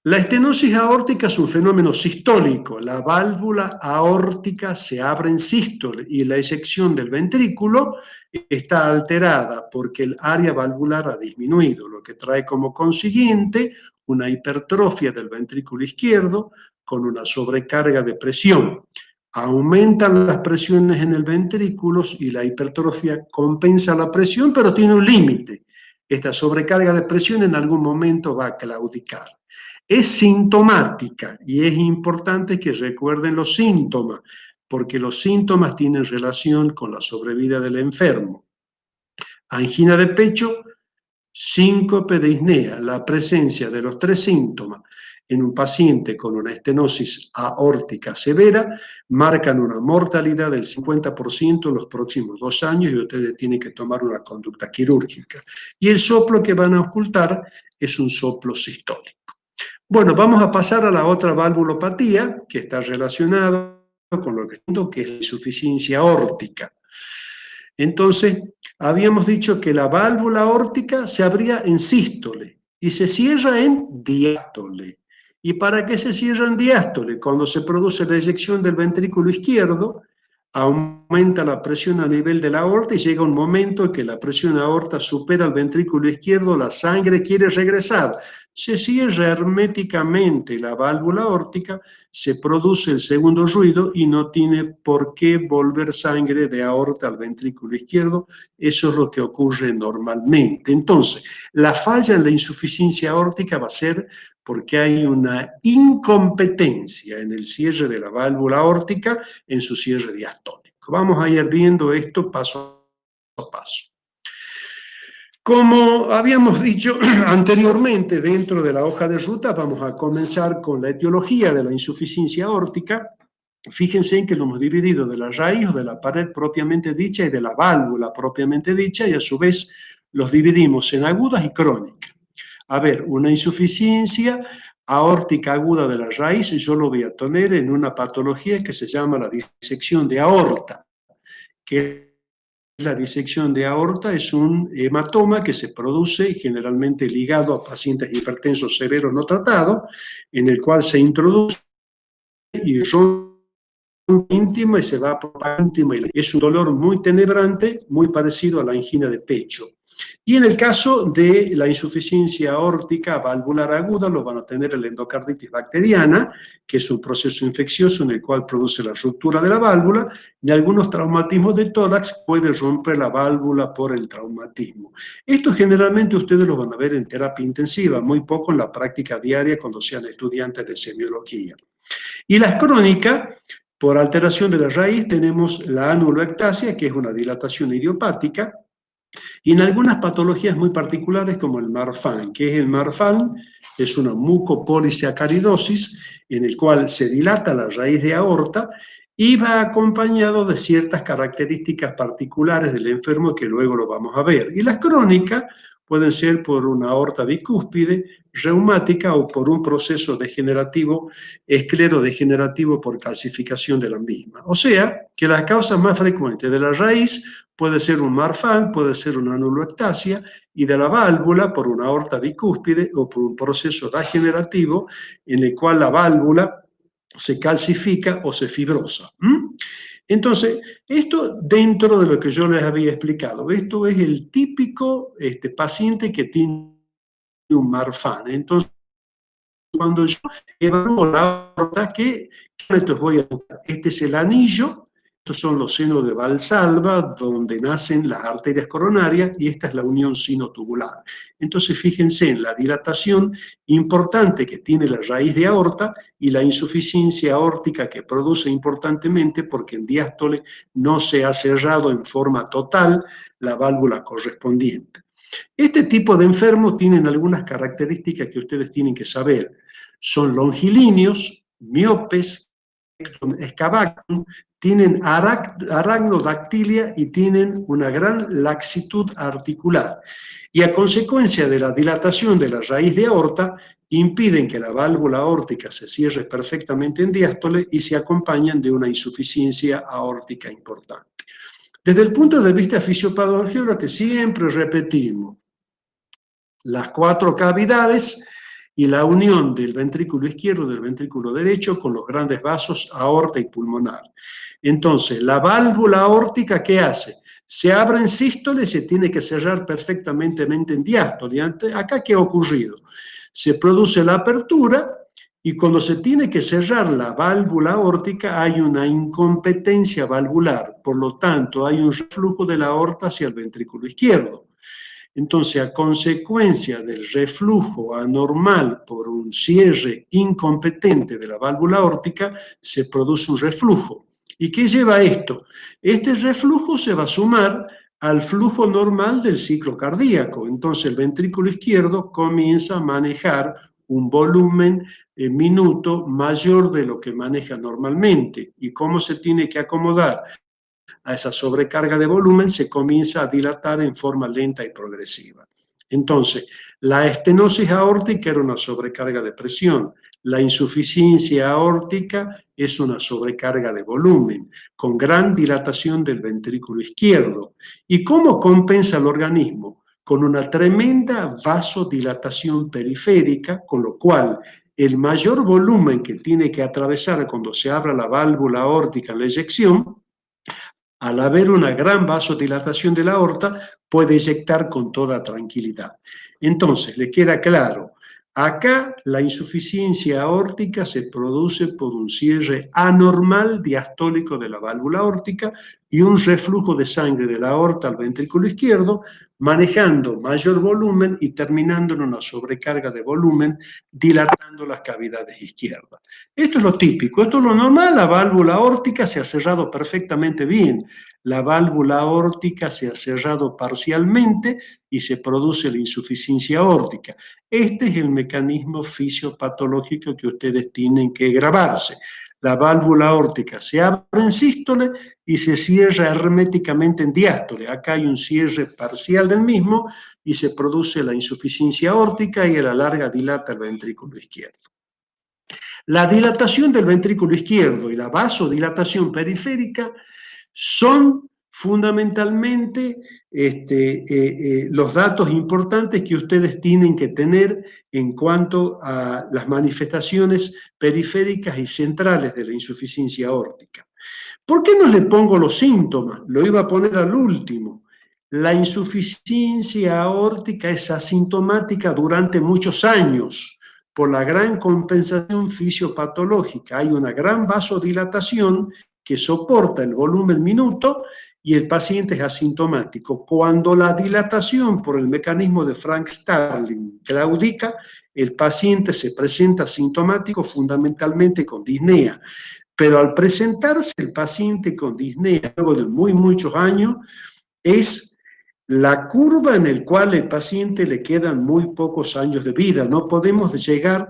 la estenosis aórtica es un fenómeno sistólico. La válvula aórtica se abre en sístole y la eyección del ventrículo está alterada porque el área valvular ha disminuido, lo que trae como consiguiente una hipertrofia del ventrículo izquierdo con una sobrecarga de presión. Aumentan las presiones en el ventrículo y la hipertrofia compensa la presión, pero tiene un límite. Esta sobrecarga de presión en algún momento va a claudicar. Es sintomática y es importante que recuerden los síntomas, porque los síntomas tienen relación con la sobrevida del enfermo. Angina de pecho, síncope de disnea, la presencia de los tres síntomas en un paciente con una estenosis aórtica severa marcan una mortalidad del 50% en los próximos 2 años y ustedes tienen que tomar una conducta quirúrgica. Y el soplo que van a ocultar es un soplo sistólico. Bueno, vamos a pasar a la otra valvulopatía que está relacionado con lo que es la insuficiencia aórtica. Entonces, habíamos dicho que la válvula aórtica se abría en sístole y se cierra en diástole. ¿Y para qué se cierra en diástole? Cuando se produce la eyección del ventrículo izquierdo, aumenta la presión a nivel de la aorta y llega un momento en que la presión aorta supera el ventrículo izquierdo, la sangre quiere regresar. Se cierra herméticamente la válvula aórtica, se produce el segundo ruido y no tiene por qué volver sangre de aorta al ventrículo izquierdo. Eso es lo que ocurre normalmente. Entonces, la falla en la insuficiencia aórtica va a ser porque hay una incompetencia en el cierre de la válvula aórtica en su cierre diastólico. Vamos a ir viendo esto paso a paso. Como habíamos dicho anteriormente, dentro de la hoja de ruta vamos a comenzar con la etiología de la insuficiencia aórtica. Fíjense en que lo hemos dividido de la raíz o de la pared propiamente dicha y de la válvula propiamente dicha, y a su vez los dividimos en agudas y crónicas. A ver, una insuficiencia aórtica aguda de la raíz, yo lo voy a tener en una patología que se llama la disección de aorta, que la disección de aorta es un hematoma que se produce generalmente ligado a pacientes hipertensos severos no tratados, en el cual se introduce y rompe íntima y se va a propagar íntima. Es un dolor muy tenebrante, muy parecido a la angina de pecho. Y en el caso de la insuficiencia aórtica valvular aguda, lo van a tener el endocarditis bacteriana, que es un proceso infeccioso en el cual produce la ruptura de la válvula, y algunos traumatismos de tórax puede romper la válvula por el traumatismo. Esto generalmente ustedes lo van a ver en terapia intensiva, muy poco en la práctica diaria cuando sean estudiantes de semiología. Y las crónicas, por alteración de la raíz, tenemos la anuloectasia, que es una dilatación idiopática, y en algunas patologías muy particulares como el Marfan. ¿Qué es el Marfan? Es una mucopolisacaridosis en el cual se dilata la raíz de aorta y va acompañado de ciertas características particulares del enfermo que luego lo vamos a ver. Y las crónicas pueden ser por una aorta bicúspide, reumática o por un proceso degenerativo, esclerodegenerativo por calcificación de la misma. O sea, que las causas más frecuentes de la raíz puede ser un Marfan, puede ser una anuloectasia, y de la válvula por una aorta bicúspide o por un proceso degenerativo en el cual la válvula se calcifica o se fibrosa. Entonces, esto dentro de lo que yo les había explicado, esto es el típico paciente que tiene un Marfan. Entonces, cuando yo evalúo la aorta, ¿qué métodos voy a usar? Este es el anillo. Estos son los senos de Valsalva, donde nacen las arterias coronarias, y esta es la unión sinotubular. Entonces, fíjense en la dilatación importante que tiene la raíz de aorta y la insuficiencia aórtica que produce importantemente porque en diástole no se ha cerrado en forma total la válvula correspondiente. Este tipo de enfermos tienen algunas características que ustedes tienen que saber. Son longilíneos, miopes, excavactum, tienen aracnodactilia y tienen una gran laxitud articular. Y a consecuencia de la dilatación de la raíz de aorta, impiden que la válvula aórtica se cierre perfectamente en diástole y se acompañan de una insuficiencia aórtica importante. Desde el punto de vista fisiopatológico, lo que siempre repetimos, las 4 cavidades y la unión del ventrículo izquierdo y del ventrículo derecho con los grandes vasos aorta y pulmonar. Entonces, la válvula aórtica, ¿qué hace? Se abre en sístole y se tiene que cerrar perfectamente en diástole. Acá, ¿qué ha ocurrido? Se produce la apertura y cuando se tiene que cerrar la válvula aórtica hay una incompetencia valvular, por lo tanto hay un reflujo de la aorta hacia el ventrículo izquierdo. Entonces, a consecuencia del reflujo anormal por un cierre incompetente de la válvula aórtica, se produce un reflujo. ¿Y qué lleva a esto? Este reflujo se va a sumar al flujo normal del ciclo cardíaco. Entonces, el ventrículo izquierdo comienza a manejar un volumen en minuto mayor de lo que maneja normalmente. ¿Y cómo se tiene que acomodar a esa sobrecarga de volumen? Se comienza a dilatar en forma lenta y progresiva. Entonces, la estenosis aórtica era una sobrecarga de presión, la insuficiencia aórtica es una sobrecarga de volumen, con gran dilatación del ventrículo izquierdo. ¿Y cómo compensa el organismo? Con una tremenda vasodilatación periférica, con lo cual el mayor volumen que tiene que atravesar cuando se abra la válvula aórtica en la eyección Al haber una gran vasodilatación de la aorta, puede eyectar con toda tranquilidad. Entonces, le queda claro, acá la insuficiencia aórtica se produce por un cierre anormal diastólico de la válvula aórtica y un reflujo de sangre de la aorta al ventrículo izquierdo, manejando mayor volumen y terminando en una sobrecarga de volumen, dilatando las cavidades izquierdas. Esto es lo típico, esto es lo normal, la válvula aórtica se ha cerrado perfectamente bien, la válvula aórtica se ha cerrado parcialmente y se produce la insuficiencia aórtica. Este es el mecanismo fisiopatológico que ustedes tienen que grabarse. La válvula aórtica se abre en sístole y se cierra herméticamente en diástole. Acá hay un cierre parcial del mismo y se produce la insuficiencia aórtica y a la larga dilata el ventrículo izquierdo. La dilatación del ventrículo izquierdo y la vasodilatación periférica son fundamentalmente los datos importantes que ustedes tienen que tener en cuanto a las manifestaciones periféricas y centrales de la insuficiencia aórtica. ¿Por qué no le pongo los síntomas? Lo iba a poner al último. La insuficiencia aórtica es asintomática durante muchos años por la gran compensación fisiopatológica. Hay una gran vasodilatación que soporta el volumen minuto y el paciente es asintomático. Cuando la dilatación por el mecanismo de Frank Starling claudica, el paciente se presenta asintomático fundamentalmente con disnea. Pero al presentarse el paciente con disnea luego de muchos años, es la curva en la cual el paciente le quedan muy pocos años de vida. No podemos llegar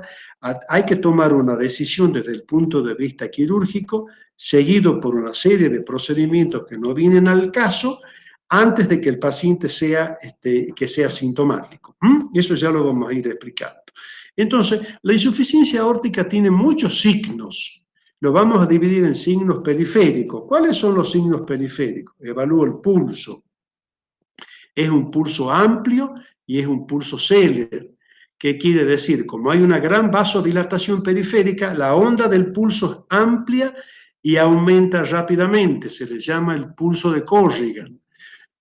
hay que tomar una decisión desde el punto de vista quirúrgico, seguido por una serie de procedimientos que no vienen al caso, antes de que el paciente sea sintomático. Eso ya lo vamos a ir explicando. Entonces, la insuficiencia aórtica tiene muchos signos. Lo vamos a dividir en signos periféricos. ¿Cuáles son los signos periféricos? Evalúo el pulso. Es un pulso amplio y es un pulso célere. ¿Qué quiere decir? Como hay una gran vasodilatación periférica, la onda del pulso es amplia y aumenta rápidamente. Se le llama el pulso de Corrigan.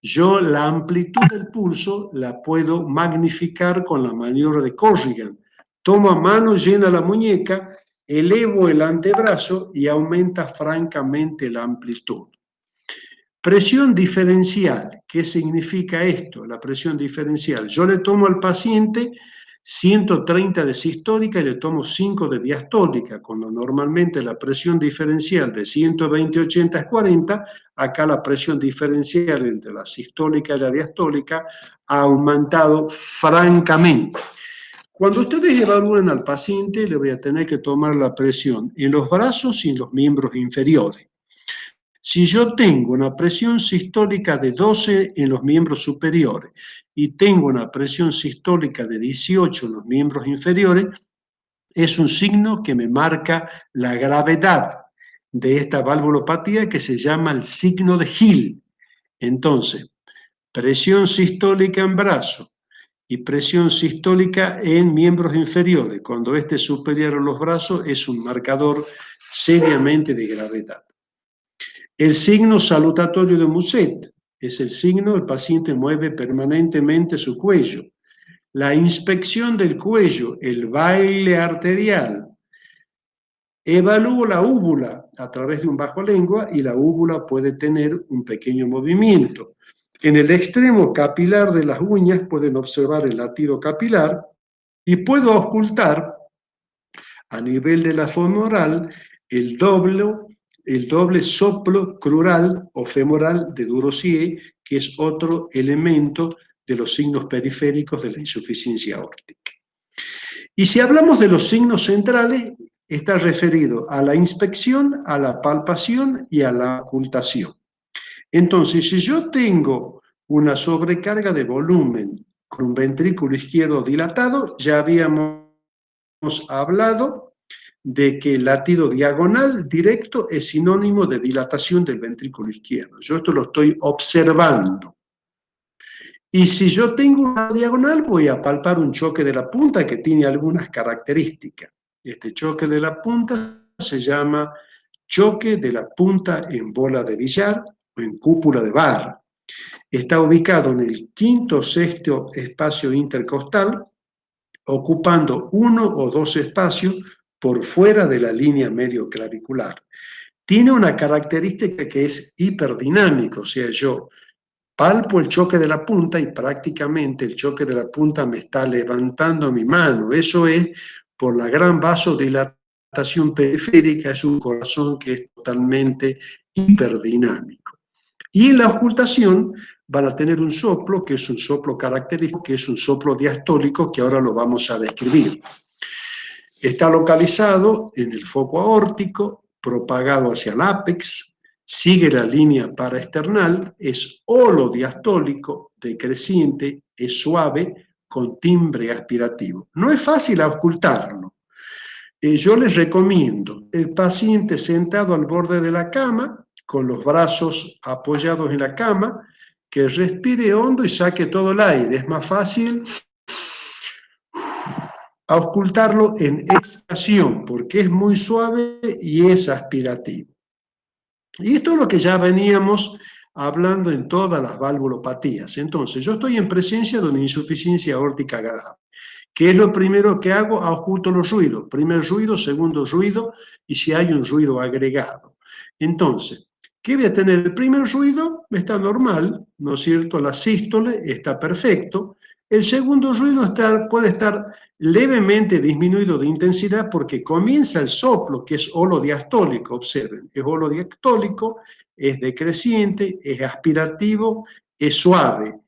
Yo la amplitud del pulso la puedo magnificar con la maniobra de Corrigan. Tomo a mano llena la muñeca, elevo el antebrazo y aumenta francamente la amplitud. Presión diferencial. ¿Qué significa esto? La presión diferencial. Yo le tomo al paciente 130 de sistólica y le tomo 5 de diastólica, cuando normalmente la presión diferencial de 120/80 es 40, acá la presión diferencial entre la sistólica y la diastólica ha aumentado francamente. Cuando ustedes evalúen al paciente, le voy a tener que tomar la presión en los brazos y en los miembros inferiores. Si yo tengo una presión sistólica de 12 en los miembros superiores y tengo una presión sistólica de 18 en los miembros inferiores, es un signo que me marca la gravedad de esta valvulopatía que se llama el signo de Hill. Entonces, presión sistólica en brazo y presión sistólica en miembros inferiores, cuando este es superior a los brazos, es un marcador seriamente de gravedad. El signo salutatorio de Muset es el signo, el paciente mueve permanentemente su cuello. La inspección del cuello, el baile arterial. Evalúo la úvula a través de un bajo lengua y la úvula puede tener un pequeño movimiento. En el extremo capilar de las uñas pueden observar el latido capilar y puedo ocultar a nivel de la femoral el doble soplo crural o femoral de Durossier, que es otro elemento de los signos periféricos de la insuficiencia aórtica. Y si hablamos de los signos centrales, está referido a la inspección, a la palpación y a la ocultación. Entonces, si yo tengo una sobrecarga de volumen con un ventrículo izquierdo dilatado, ya habíamos hablado de que el latido diagonal directo es sinónimo de dilatación del ventrículo izquierdo. Yo esto lo estoy observando. Y si yo tengo una diagonal, voy a palpar un choque de la punta que tiene algunas características. Este choque de la punta se llama choque de la punta en bola de billar o en cúpula de barra. Está ubicado en el quinto o sexto espacio intercostal, ocupando uno o dos espacios por fuera de la línea medio clavicular. Tiene una característica que es hiperdinamico, o sea, yo palpo el choque de la punta y prácticamente el choque de la punta me está levantando mi mano. Eso es por la gran vasodilatación periférica, es un corazón que es totalmente hiperddinámico. Y en la ocultación van a tener un soplo, que es un soplo característico, que es un soplo diastólico, que ahora lo vamos a describir. Está localizado en el foco aórtico, propagado hacia el ápex, sigue la línea paraesternal, es holodiastólico, decreciente, es suave, con timbre aspirativo. No es fácil ocultarlo. Yo les recomiendo el paciente sentado al borde de la cama, con los brazos apoyados en la cama, que respire hondo y saque todo el aire. Es más fácil ocultarlo en exhalación, porque es muy suave y es aspirativo. Y esto es lo que ya veníamos hablando en todas las valvulopatías. Entonces, yo estoy en presencia de una insuficiencia aórtica grave. ¿Qué es lo primero que hago? Oculto los ruidos. Primer ruido, segundo ruido, y si hay un ruido agregado. Entonces, ¿qué voy a tener? El primer ruido está normal, ¿no es cierto? La sístole está perfecto. El segundo ruido puede estar levemente disminuido de intensidad porque comienza el soplo, que es holodiastólico, observen, es holodiastólico, es decreciente, es aspirativo, es suave.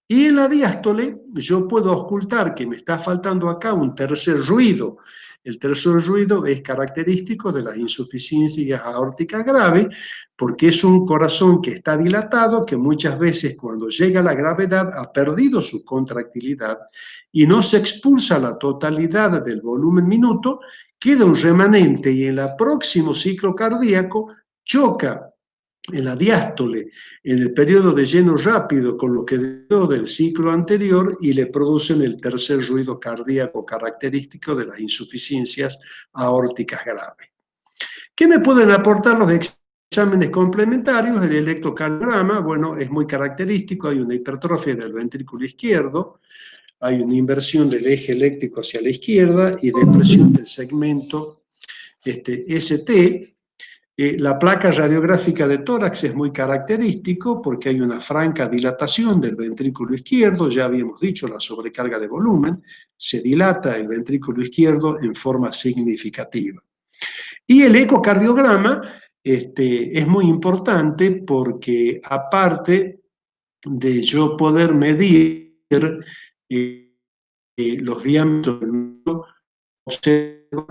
Y en la diástole yo puedo ocultar que me está faltando acá un tercer ruido. El tercer ruido es característico de la insuficiencia aórtica grave porque es un corazón que está dilatado, que muchas veces cuando llega a la gravedad ha perdido su contractilidad y no se expulsa la totalidad del volumen minuto, queda un remanente y en el próximo ciclo cardíaco choca en la diástole, en el periodo de lleno rápido con lo que quedó del ciclo anterior y le producen el tercer ruido cardíaco característico de las insuficiencias aórticas graves. ¿Qué me pueden aportar los exámenes complementarios? El electrocardiograma, bueno, es muy característico, hay una hipertrofia del ventrículo izquierdo, hay una inversión del eje eléctrico hacia la izquierda y depresión del segmento ST. La placa radiográfica de tórax es muy característico porque hay una franca dilatación del ventrículo izquierdo, ya habíamos dicho la sobrecarga de volumen, se dilata el ventrículo izquierdo en forma significativa. Y el ecocardiograma es muy importante porque aparte de yo poder medir los diámetros del observo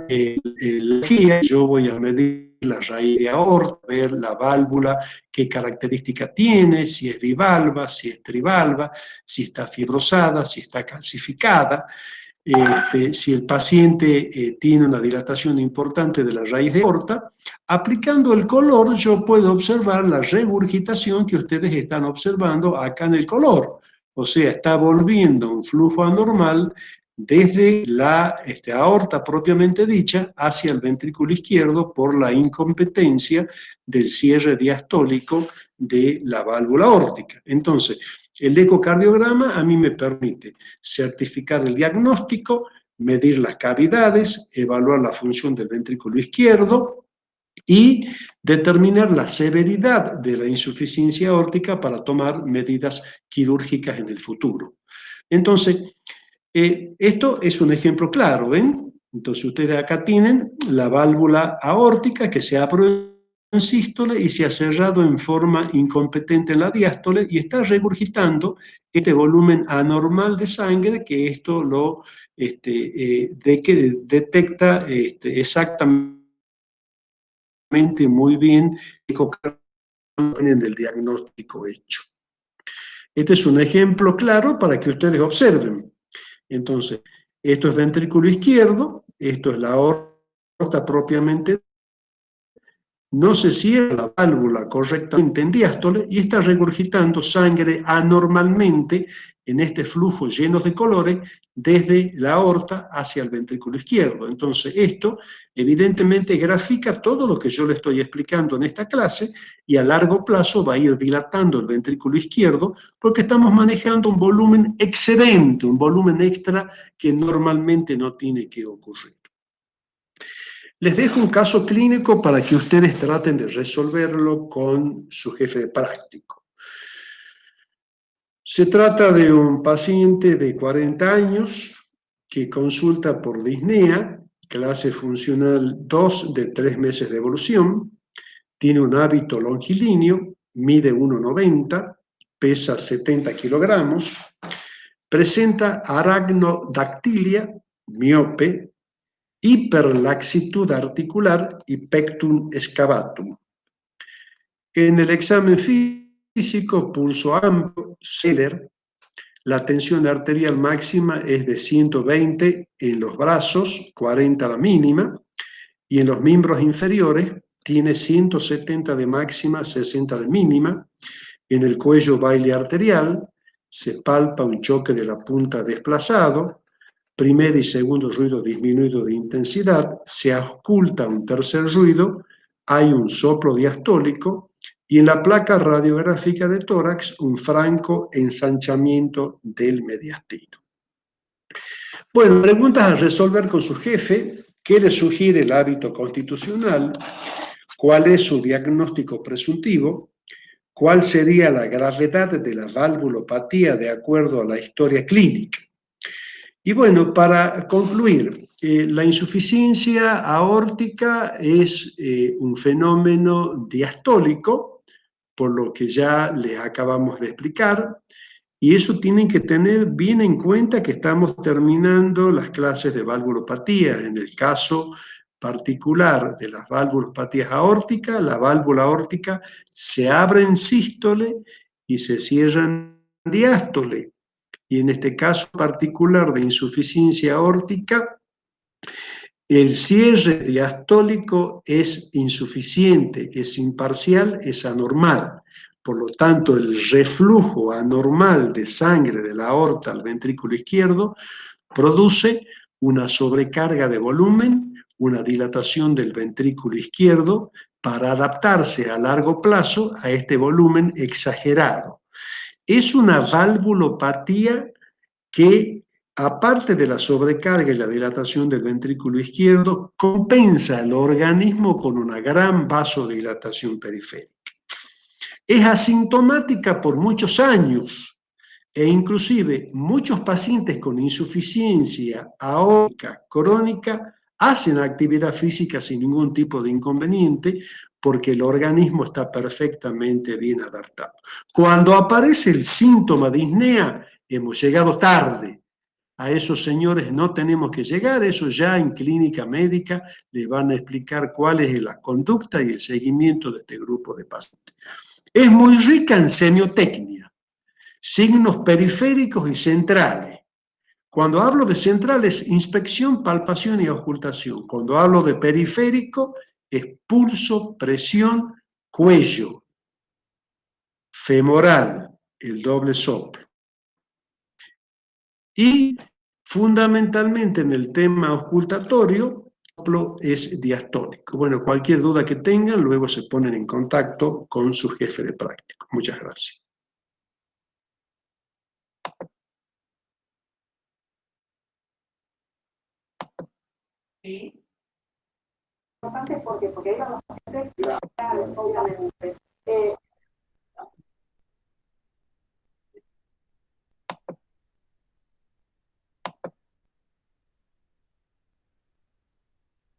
yo voy a medir la raíz de aorta, ver la válvula, qué característica tiene, si es bivalva, si es trivalva, si está fibrosada, si está calcificada, si el paciente tiene una dilatación importante de la raíz de aorta. Aplicando el color yo puedo observar la regurgitación que ustedes están observando acá en el color. O sea, está volviendo un flujo anormal desde la aorta propiamente dicha hacia el ventrículo izquierdo por la incompetencia del cierre diastólico de la válvula aórtica. Entonces, el ecocardiograma a mí me permite certificar el diagnóstico, medir las cavidades, evaluar la función del ventrículo izquierdo y determinar la severidad de la insuficiencia aórtica para tomar medidas quirúrgicas en el futuro. Entonces, esto es un ejemplo claro, ¿ven? Entonces ustedes acá tienen la válvula aórtica que se abre en sístole y se ha cerrado en forma incompetente en la diástole y está regurgitando este volumen anormal de sangre que esto lo detecta exactamente muy bien del diagnóstico hecho. Este es un ejemplo claro para que ustedes observen. Entonces, esto es ventrículo izquierdo, esto es la aorta propiamente, no se cierra la válvula correctamente en diástole y está regurgitando sangre anormalmente en este flujo lleno de colores desde la aorta hacia el ventrículo izquierdo. Entonces, esto evidentemente grafica todo lo que yo le estoy explicando en esta clase y a largo plazo va a ir dilatando el ventrículo izquierdo porque estamos manejando un volumen excedente, un volumen extra que normalmente no tiene que ocurrir. Les dejo un caso clínico para que ustedes traten de resolverlo con su jefe de práctico. Se trata de un paciente de 40 años que consulta por disnea, clase funcional 2 de 3 meses de evolución, tiene un hábito longilíneo, mide 1,90, pesa 70 kilogramos, presenta aragnodactilia, miope, hiperlaxitud articular y pectum excavatum. En el examen físico, pulso amplio, Seller, la tensión arterial máxima es de 120 en los brazos, 40 la mínima, y en los miembros inferiores tiene 170 de máxima, 60 de mínima. En el cuello baile arterial se palpa un choque de la punta desplazado, primer y segundo ruido disminuido de intensidad, se oculta un tercer ruido, hay un soplo diastólico y en la placa radiográfica de tórax un franco ensanchamiento del mediastino. Bueno, preguntas a resolver con su jefe. ¿Qué le sugiere el hábito constitucional? ¿Cuál es su diagnóstico presuntivo? ¿Cuál sería la gravedad de la valvulopatía de acuerdo a la historia clínica? Y bueno, para concluir, la insuficiencia aórtica es un fenómeno diastólico, por lo que ya les acabamos de explicar, y eso tienen que tener bien en cuenta que estamos terminando las clases de valvulopatía. En el caso particular de las valvulopatías aórticas, la válvula aórtica se abre en sístole y se cierra en diástole. Y en este caso particular de insuficiencia aórtica, el cierre diastólico es insuficiente, es imparcial, es anormal. Por lo tanto, el reflujo anormal de sangre de la aorta al ventrículo izquierdo produce una sobrecarga de volumen, una dilatación del ventrículo izquierdo para adaptarse a largo plazo a este volumen exagerado. Es una valvulopatía que, aparte de la sobrecarga y la dilatación del ventrículo izquierdo, compensa el organismo con una gran vasodilatación periférica. Es asintomática por muchos años e inclusive muchos pacientes con insuficiencia aórtica crónica hacen actividad física sin ningún tipo de inconveniente porque el organismo está perfectamente bien adaptado. Cuando aparece el síntoma de disnea, hemos llegado tarde. A esos señores no tenemos que llegar, eso ya en clínica médica les van a explicar cuál es la conducta y el seguimiento de este grupo de pacientes. Es muy rica en semiotecnia, signos periféricos y centrales. Cuando hablo de centrales, inspección, palpación y auscultación. Cuando hablo de periférico, es pulso, presión, cuello, femoral, el doble soplo. Y fundamentalmente en el tema auscultatorio, es diastólico. Bueno, cualquier duda que tengan, luego se ponen en contacto con su jefe de práctico. Muchas gracias. Sí. Importante porque ahí vamos a hacer, obviamente.